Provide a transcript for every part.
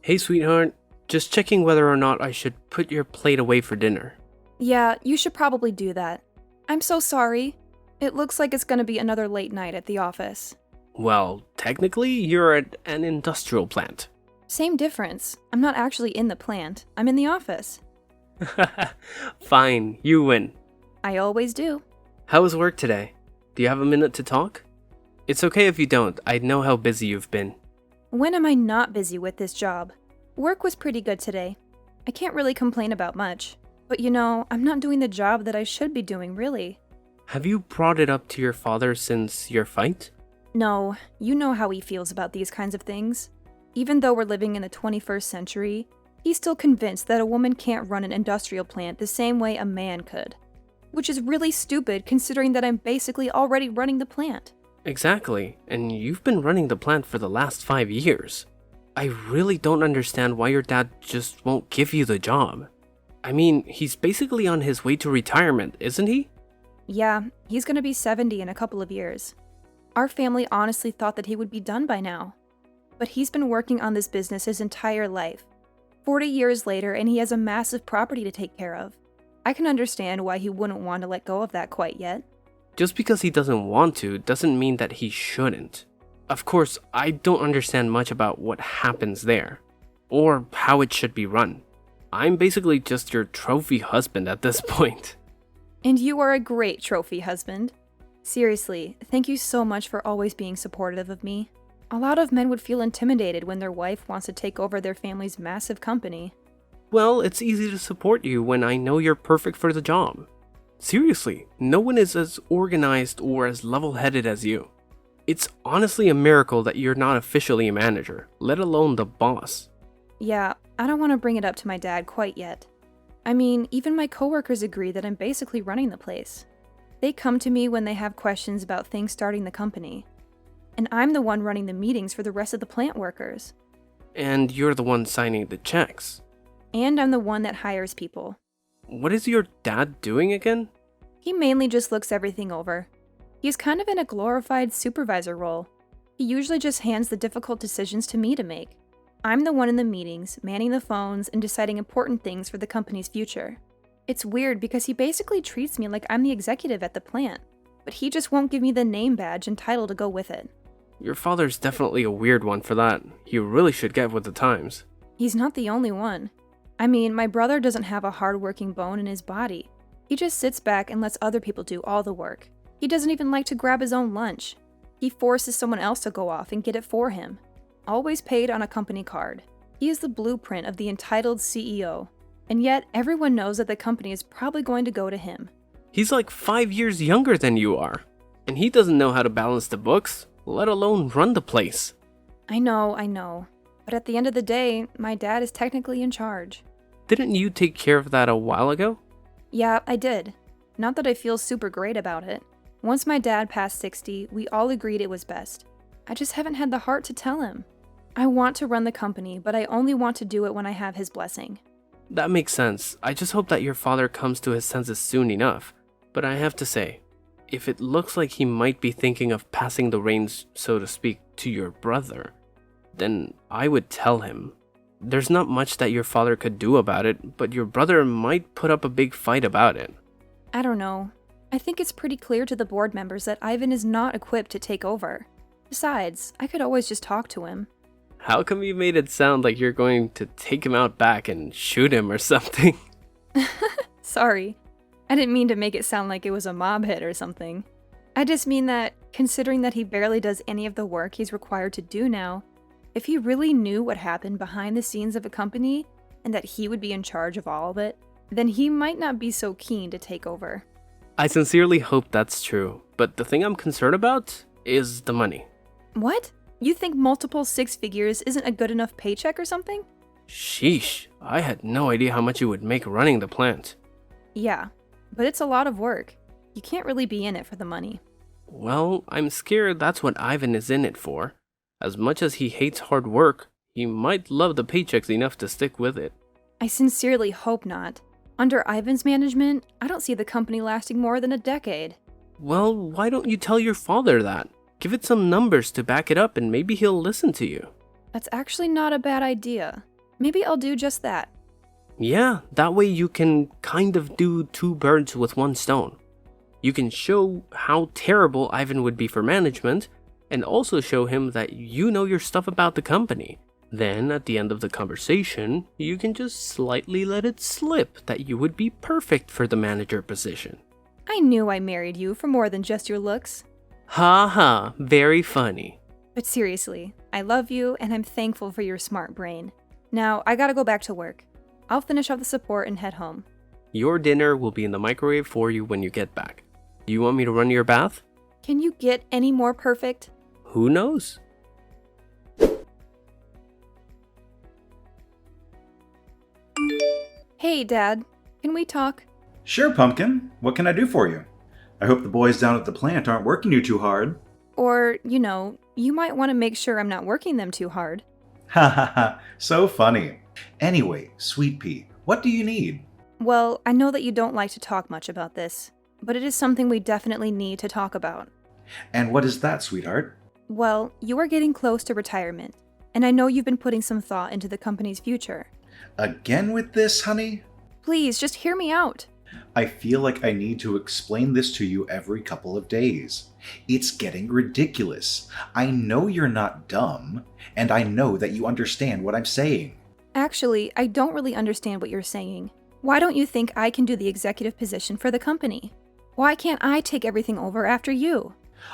Hey, sweetheart. Just checking whether or not I should put your plate away for dinner. Yeah, you should probably do that. I'm so sorry. It looks like it's gonna be another late night at the office. Well, technically, you're at an industrial plant. Same difference. I'm not actually in the plant. I'm in the office. Fine, you win. I always do. How was work today? Do you have a minute to talk? It's okay if you don't. I know how busy you've been. When am I not busy with this job? Work was pretty good today. I can't really complain about much. But I'm not doing the job that I should be doing, really. Have you brought it up to your father since your fight? No, you know how he feels about these kinds of things. Even though we're living in the 21st century, he's still convinced that a woman can't run an industrial plant the same way a man could. Which is really stupid considering that I'm basically already running the plant. Exactly, and you've been running the plant for the last 5 years. I really don't understand why your dad just won't give you the job. I mean, he's basically on his way to retirement, isn't he? Yeah, he's gonna be 70 in a couple of years. Our family honestly thought that he would be done by now. But he's been working on this business his entire life. 40 years later, and he has a massive property to take care of. I can understand why he wouldn't want to let go of that quite yet. Just because he doesn't want to doesn't mean that he shouldn't. Of course, I don't understand much about what happens there, or how it should be run. I'm basically just your trophy husband at this point. And you are a great trophy husband. Seriously, thank you so much for always being supportive of me. A lot of men would feel intimidated when their wife wants to take over their family's massive company. Well, it's easy to support you when I know you're perfect for the job. Seriously, no one is as organized or as level-headed as you. It's honestly a miracle that you're not officially a manager, let alone the boss. Yeah, I don't want to bring it up to my dad quite yet. I mean, even my coworkers agree that I'm basically running the place. They come to me when they have questions about things starting the company. And I'm the one running the meetings for the rest of the plant workers. And you're the one signing the checks. And I'm the one that hires people. What is your dad doing again? He mainly just looks everything over. He's kind of in a glorified supervisor role. He usually just hands the difficult decisions to me to make. I'm the one in the meetings, manning the phones, and deciding important things for the company's future. It's weird because he basically treats me like I'm the executive at the plant, but he just won't give me the name badge and title to go with it. Your father's definitely a weird one for that. You really should get with the times. He's not the only one. I mean, my brother doesn't have a hard-working bone in his body. He just sits back and lets other people do all the work. He doesn't even like to grab his own lunch. He forces someone else to go off and get it for him. Always paid on a company card. He is the blueprint of the entitled CEO. And yet, everyone knows that the company is probably going to go to him. He's like 5 years younger than you are. And he doesn't know how to balance the books, let alone run the place. I know. But at the end of the day, my dad is technically in charge. Didn't you take care of that a while ago? Yeah, I did. Not that I feel super great about it. Once my dad passed 60, we all agreed it was best. I just haven't had the heart to tell him. I want to run the company, but I only want to do it when I have his blessing. That makes sense. I just hope that your father comes to his senses soon enough. But I have to say, if it looks like he might be thinking of passing the reins, so to speak, to your brother, then I would tell him. There's not much that your father could do about it, but your brother might put up a big fight about it. I don't know. I think it's pretty clear to the board members that Ivan is not equipped to take over. Besides, I could always just talk to him. How come you made it sound like you're going to take him out back and shoot him or something? Sorry. I didn't mean to make it sound like it was a mob hit or something. I just mean that, considering that he barely does any of the work he's required to do now, if he really knew what happened behind the scenes of a company, and that he would be in charge of all of it, then he might not be so keen to take over. I sincerely hope that's true, but the thing I'm concerned about is the money. What? You think multiple six figures isn't a good enough paycheck or something? Sheesh, I had no idea how much you would make running the plant. Yeah, but it's a lot of work. You can't really be in it for the money. Well, I'm scared that's what Ivan is in it for. As much as he hates hard work, he might love the paychecks enough to stick with it. I sincerely hope not. Under Ivan's management, I don't see the company lasting more than a decade. Well, why don't you tell your father that? Give it some numbers to back it up and maybe he'll listen to you. That's actually not a bad idea. Maybe I'll do just that. Yeah, that way you can kind of do two birds with one stone. You can show how terrible Ivan would be for management, and also show him that you know your stuff about the company. Then, at the end of the conversation, you can just slightly let it slip that you would be perfect for the manager position. I knew I married you for more than just your looks. Ha ha, very funny. But seriously, I love you and I'm thankful for your smart brain. Now, I gotta go back to work. I'll finish off the support and head home. Your dinner will be in the microwave for you when you get back. Do you want me to run your bath? Can you get any more perfect? Who knows? Hey, Dad. Can we talk? Sure, Pumpkin. What can I do for you? I hope the boys down at the plant aren't working you too hard. Or, you might want to make sure I'm not working them too hard. Ha ha ha, so funny. Anyway, Sweet Pea, what do you need? Well, I know that you don't like to talk much about this, but it is something we definitely need to talk about. And what is that, sweetheart? Well, you are getting close to retirement, and I know you've been putting some thought into the company's future. Again with this, honey? Please, just hear me out. I feel like I need to explain this to you every couple of days. It's getting ridiculous. I know you're not dumb, and I know that you understand what I'm saying. Actually, I don't really understand what you're saying. Why don't you think I can do the executive position for the company? Why can't I take everything over after you?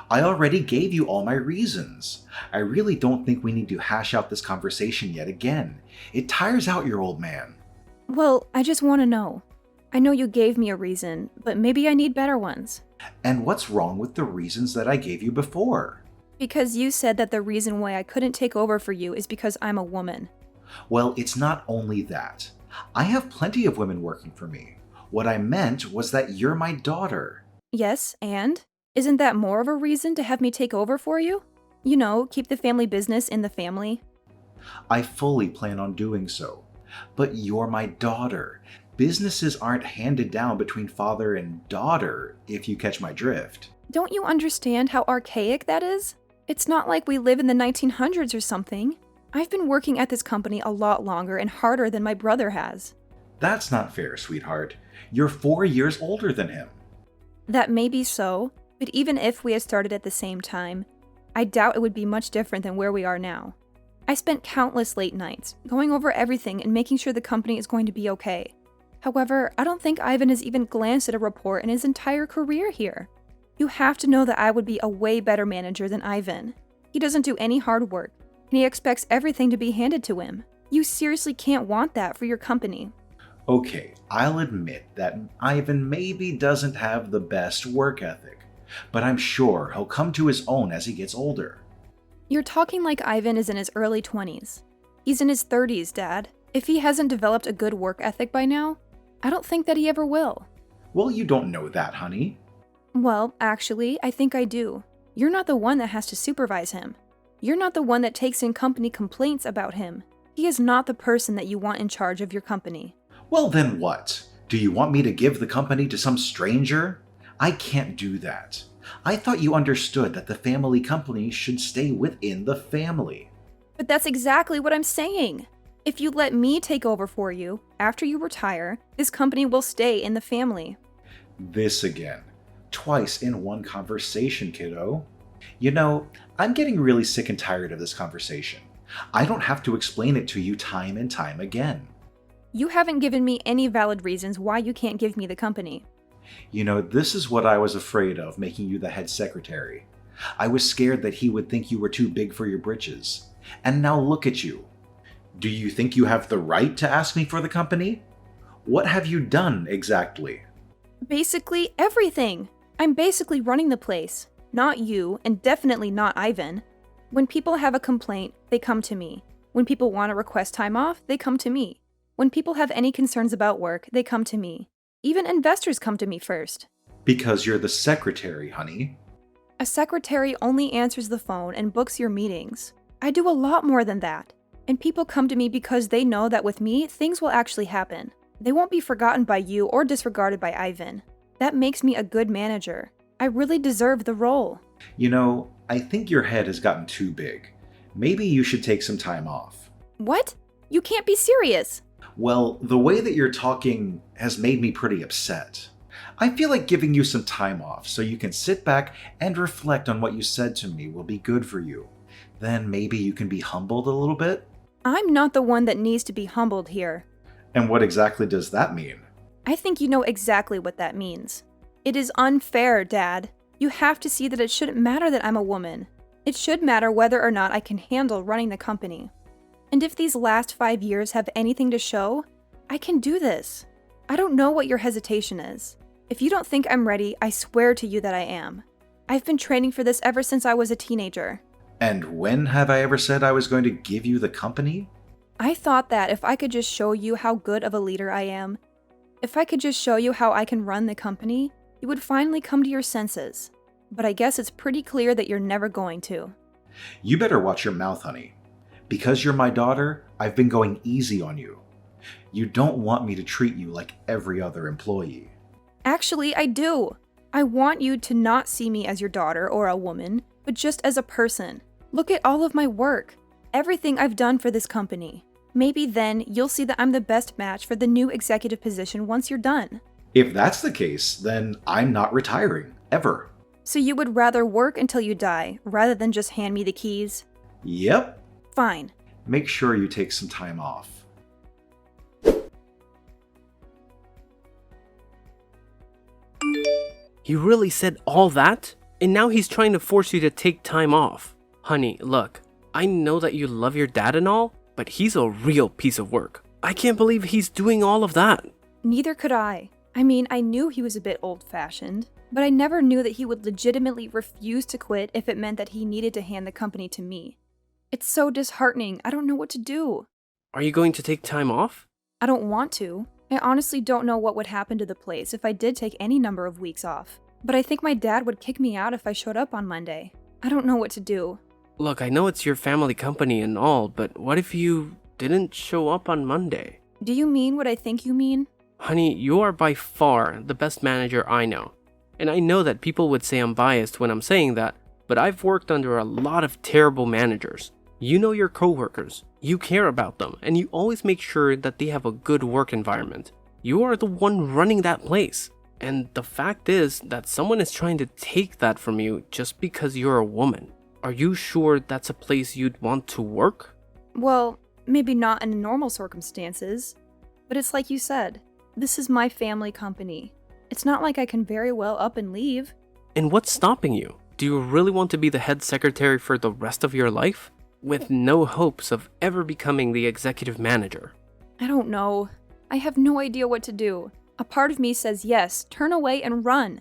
I already gave you all my reasons. I really don't think we need to hash out this conversation yet again. It tires out your old man. Well, I just want to know. I know you gave me a reason, but maybe I need better ones. And what's wrong with the reasons that I gave you before? Because you said that the reason why I couldn't take over for you is because I'm a woman. Well, it's not only that. I have plenty of women working for me. What I meant was that you're my daughter. Yes, and? Isn't that more of a reason to have me take over for you? Keep the family business in the family. I fully plan on doing so. But you're my daughter. Businesses aren't handed down between father and daughter, if you catch my drift. Don't you understand how archaic that is? It's not like we live in the 1900s or something. I've been working at this company a lot longer and harder than my brother has. That's not fair, sweetheart. You're 4 years older than him. That may be so, but even if we had started at the same time, I doubt it would be much different than where we are now. I spent countless late nights, going over everything and making sure the company is going to be okay. However, I don't think Ivan has even glanced at a report in his entire career here. You have to know that I would be a way better manager than Ivan. He doesn't do any hard work, and he expects everything to be handed to him. You seriously can't want that for your company. Okay, I'll admit that Ivan maybe doesn't have the best work ethic, but I'm sure he'll come to his own as he gets older. You're talking like Ivan is in his early 20s. He's in his 30s, Dad. If he hasn't developed a good work ethic by now, I don't think that he ever will. Well, you don't know that, honey. Well, actually, I think I do. You're not the one that has to supervise him. You're not the one that takes in company complaints about him. He is not the person that you want in charge of your company. Well, then what? Do you want me to give the company to some stranger? I can't do that. I thought you understood that the family company should stay within the family. But that's exactly what I'm saying. If you let me take over for you, after you retire, this company will stay in the family. This again. Twice in one conversation, kiddo. You know, I'm getting really sick and tired of this conversation. I don't have to explain it to you time and time again. You haven't given me any valid reasons why you can't give me the company. You know, this is what I was afraid of making you the head secretary. I was scared that he would think you were too big for your britches. And now look at you. Do you think you have the right to ask me for the company? What have you done exactly? Basically everything. I'm basically running the place. Not you, and definitely not Ivan. When people have a complaint, they come to me. When people want to request time off, they come to me. When people have any concerns about work, they come to me. Even investors come to me first. Because you're the secretary, honey. A secretary only answers the phone and books your meetings. I do a lot more than that. And people come to me because they know that with me, things will actually happen. They won't be forgotten by you or disregarded by Ivan. That makes me a good manager. I really deserve the role. You know, I think your head has gotten too big. Maybe you should take some time off. What? You can't be serious. Well, the way that you're talking has made me pretty upset. I feel like giving you some time off so you can sit back and reflect on what you said to me will be good for you. Then maybe you can be humbled a little bit? I'm not the one that needs to be humbled here. And what exactly does that mean? I think you know exactly what that means. It is unfair, Dad. You have to see that it shouldn't matter that I'm a woman. It should matter whether or not I can handle running the company. And if these last 5 years have anything to show, I can do this. I don't know what your hesitation is. If you don't think I'm ready, I swear to you that I am. I've been training for this ever since I was a teenager. And when have I ever said I was going to give you the company? I thought that if I could just show you how good of a leader I am, if I could just show you how I can run the company, you would finally come to your senses. But I guess it's pretty clear that you're never going to. You better watch your mouth, honey. Because you're my daughter, I've been going easy on you. You don't want me to treat you like every other employee. Actually, I do. I want you to not see me as your daughter or a woman, but just as a person. Look at all of my work, everything I've done for this company. Maybe then you'll see that I'm the best match for the new executive position once you're done. If that's the case, then I'm not retiring, ever. So you would rather work until you die, rather than just hand me the keys? Yep. Fine. Make sure you take some time off. He really said all that? And now he's trying to force you to take time off. Honey, look, I know that you love your dad and all, but he's a real piece of work. I can't believe he's doing all of that. Neither could I. I mean, I knew he was a bit old-fashioned, but I never knew that he would legitimately refuse to quit if it meant that he needed to hand the company to me. It's so disheartening. I don't know what to do. Are you going to take time off? I don't want to. I honestly don't know what would happen to the place if I did take any number of weeks off. But I think my dad would kick me out if I showed up on Monday. I don't know what to do. Look, I know it's your family company and all, but what if you didn't show up on Monday? Do you mean what I think you mean? Honey, you are by far the best manager I know. And I know that people would say I'm biased when I'm saying that, but I've worked under a lot of terrible managers. You know your coworkers, you care about them, and you always make sure that they have a good work environment. You are the one running that place. And the fact is that someone is trying to take that from you just because you're a woman. Are you sure that's a place you'd want to work? Well, maybe not in normal circumstances, but it's like you said. This is my family company. It's not like I can very well up and leave. And what's stopping you? Do you really want to be the head secretary for the rest of your life? With no hopes of ever becoming the executive manager? I don't know. I have no idea what to do. A part of me says yes, turn away and run.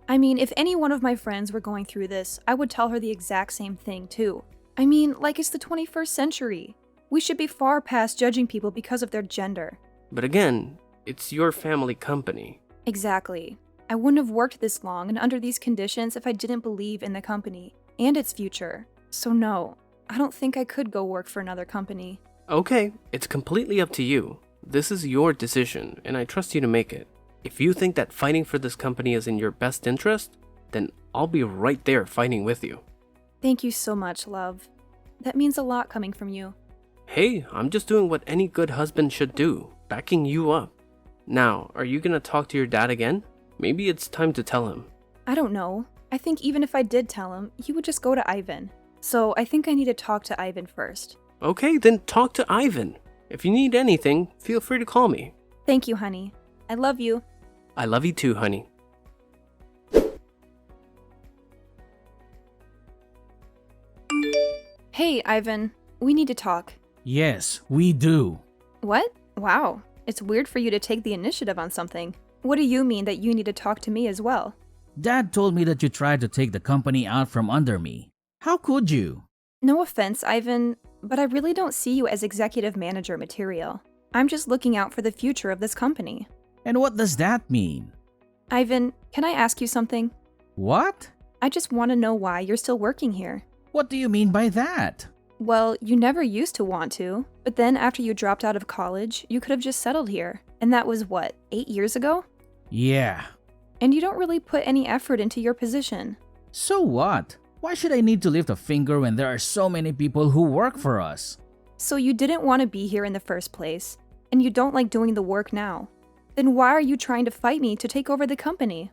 I mean, if any one of my friends were going through this, I would tell her the exact same thing too. I mean, like it's the 21st century. We should be far past judging people because of their gender. But again, it's your family company. Exactly. I wouldn't have worked this long and under these conditions if I didn't believe in the company and its future. So no, I don't think I could go work for another company. Okay, it's completely up to you. This is your decision, and I trust you to make it. If you think that fighting for this company is in your best interest, then I'll be right there fighting with you. Thank you so much, love. That means a lot coming from you. Hey, I'm just doing what any good husband should do, backing you up. Now, are you gonna talk to your dad again? Maybe it's time to tell him. I don't know. I think even if I did tell him, he would just go to Ivan. So I think I need to talk to Ivan first. Okay, then talk to Ivan. If you need anything, feel free to call me. Thank you, honey. I love you. I love you too, honey. Hey, Ivan. We need to talk. Yes, we do. What? Wow. It's weird for you to take the initiative on something. What do you mean that you need to talk to me as well? Dad told me that you tried to take the company out from under me. How could you? No offense, Ivan, but I really don't see you as executive manager material. I'm just looking out for the future of this company. And what does that mean? Ivan, can I ask you something? What? I just want to know why you're still working here. What do you mean by that? Well, you never used to want to, but then after you dropped out of college, you could have just settled here. And that was what, 8 years ago? Yeah. And you don't really put any effort into your position. So what? Why should I need to lift a finger when there are so many people who work for us? So you didn't want to be here in the first place, and you don't like doing the work now. Then why are you trying to fight me to take over the company?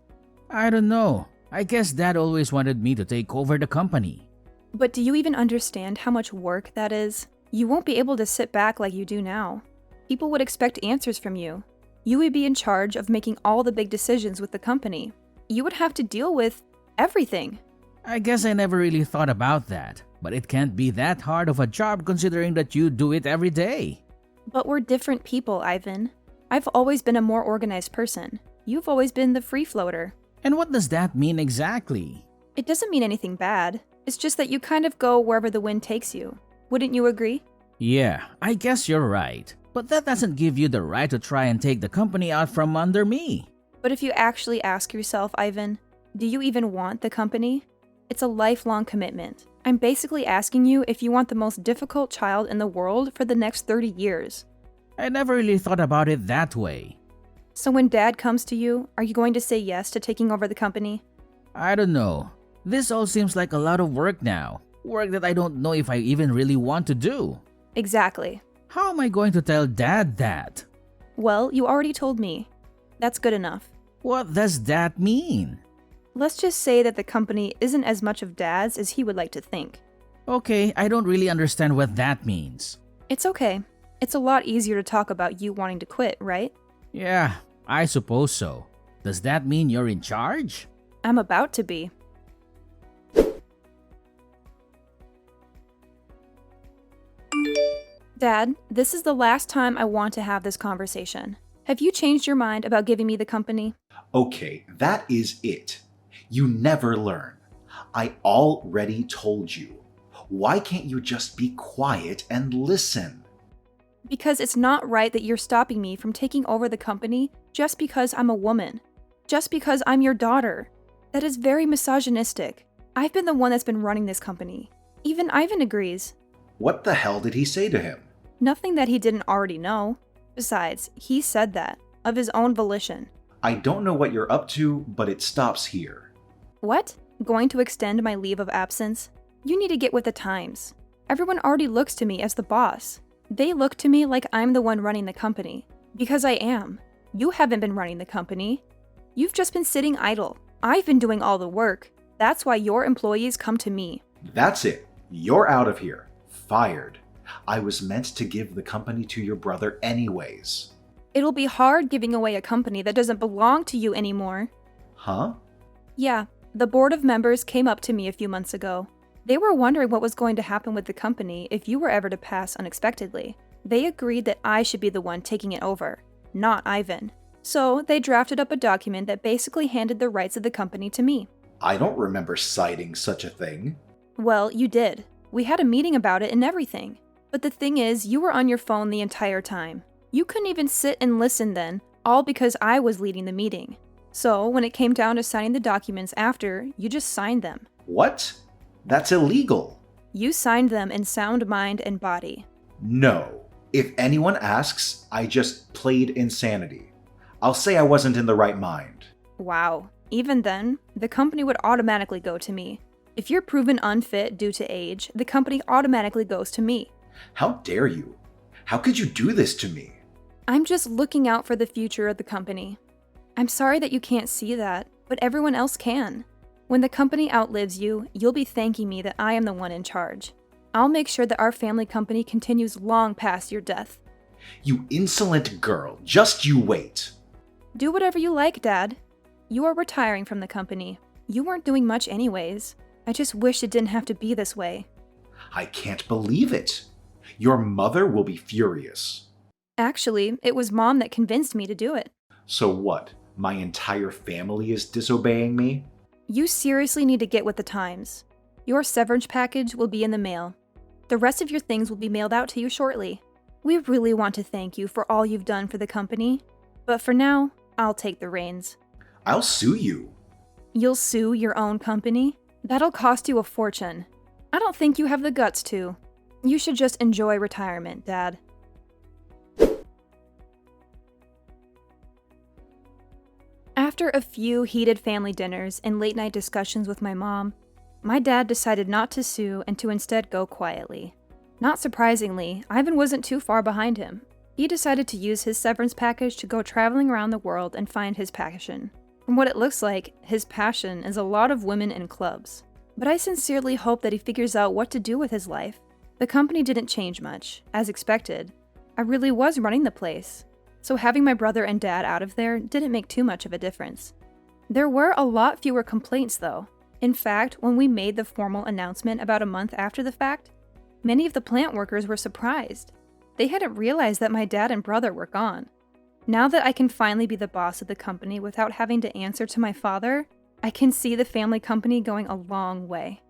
I don't know. I guess Dad always wanted me to take over the company. But do you even understand how much work that is? You won't be able to sit back like you do now. People would expect answers from you. You would be in charge of making all the big decisions with the company. You would have to deal with everything. I guess I never really thought about that, but it can't be that hard of a job considering that you do it every day. But we're different people, Ivan. I've always been a more organized person. You've always been the free floater. And what does that mean exactly? It doesn't mean anything bad. It's just that you kind of go wherever the wind takes you. Wouldn't you agree? Yeah, I guess you're right. But that doesn't give you the right to try and take the company out from under me. But if you actually ask yourself, Ivan, do you even want the company? It's a lifelong commitment. I'm basically asking you if you want the most difficult child in the world for the next 30 years. I never really thought about it that way. So when Dad comes to you, are you going to say yes to taking over the company? I don't know. This all seems like a lot of work now. Work that I don't know if I even really want to do. Exactly. How am I going to tell Dad that? Well, you already told me. That's good enough. What does that mean? Let's just say that the company isn't as much of Dad's as he would like to think. Okay, I don't really understand what that means. It's okay. It's a lot easier to talk about you wanting to quit, right? Yeah, I suppose so. Does that mean you're in charge? I'm about to be. Dad, this is the last time I want to have this conversation. Have you changed your mind about giving me the company? Okay, that is it. You never learn. I already told you. Why can't you just be quiet and listen? Because it's not right that you're stopping me from taking over the company just because I'm a woman. Just because I'm your daughter. That is very misogynistic. I've been the one that's been running this company. Even Ivan agrees. What the hell did he say to him? Nothing that he didn't already know. Besides, he said that, of his own volition. I don't know what you're up to, but it stops here. What? Going to extend my leave of absence? You need to get with the times. Everyone already looks to me as the boss. They look to me like I'm the one running the company. Because I am. You haven't been running the company. You've just been sitting idle. I've been doing all the work. That's why your employees come to me. That's it. You're out of here. Fired. I was meant to give the company to your brother anyways. It'll be hard giving away a company that doesn't belong to you anymore. Huh? Yeah, the board of members came up to me a few months ago. They were wondering what was going to happen with the company if you were ever to pass unexpectedly. They agreed that I should be the one taking it over, not Ivan. So they drafted up a document that basically handed the rights of the company to me. I don't remember citing such a thing. Well, you did. We had a meeting about it and everything. But the thing is, you were on your phone the entire time. You couldn't even sit and listen then, all because I was leading the meeting. So when it came down to signing the documents after, you just signed them. What? That's illegal. You signed them in sound mind and body. No. If anyone asks, I just played insanity. I'll say I wasn't in the right mind. Wow. Even then, the company would automatically go to me. If you're proven unfit due to age, the company automatically goes to me. How dare you? How could you do this to me? I'm just looking out for the future of the company. I'm sorry that you can't see that, but everyone else can. When the company outlives you, you'll be thanking me that I am the one in charge. I'll make sure that our family company continues long past your death. You insolent girl, just you wait. Do whatever you like, Dad. You are retiring from the company. You weren't doing much anyways. I just wish it didn't have to be this way. I can't believe it. Your mother will be furious. Actually, it was Mom that convinced me to do it. So what? My entire family is disobeying me? You seriously need to get with the times. Your severance package will be in the mail. The rest of your things will be mailed out to you shortly. We really want to thank you for all you've done for the company. But for now, I'll take the reins. I'll sue you. You'll sue your own company? That'll cost you a fortune. I don't think you have the guts to. You should just enjoy retirement, Dad. After a few heated family dinners and late-night discussions with my mom, my dad decided not to sue and to instead go quietly. Not surprisingly, Ivan wasn't too far behind him. He decided to use his severance package to go traveling around the world and find his passion. From what it looks like, his passion is a lot of women and clubs. But I sincerely hope that he figures out what to do with his life. The company didn't change much, as expected. I really was running the place, so having my brother and dad out of there didn't make too much of a difference. There were a lot fewer complaints though. In fact, when we made the formal announcement about a month after the fact, many of the plant workers were surprised. They hadn't realized that my dad and brother were gone. Now that I can finally be the boss of the company without having to answer to my father, I can see the family company going a long way.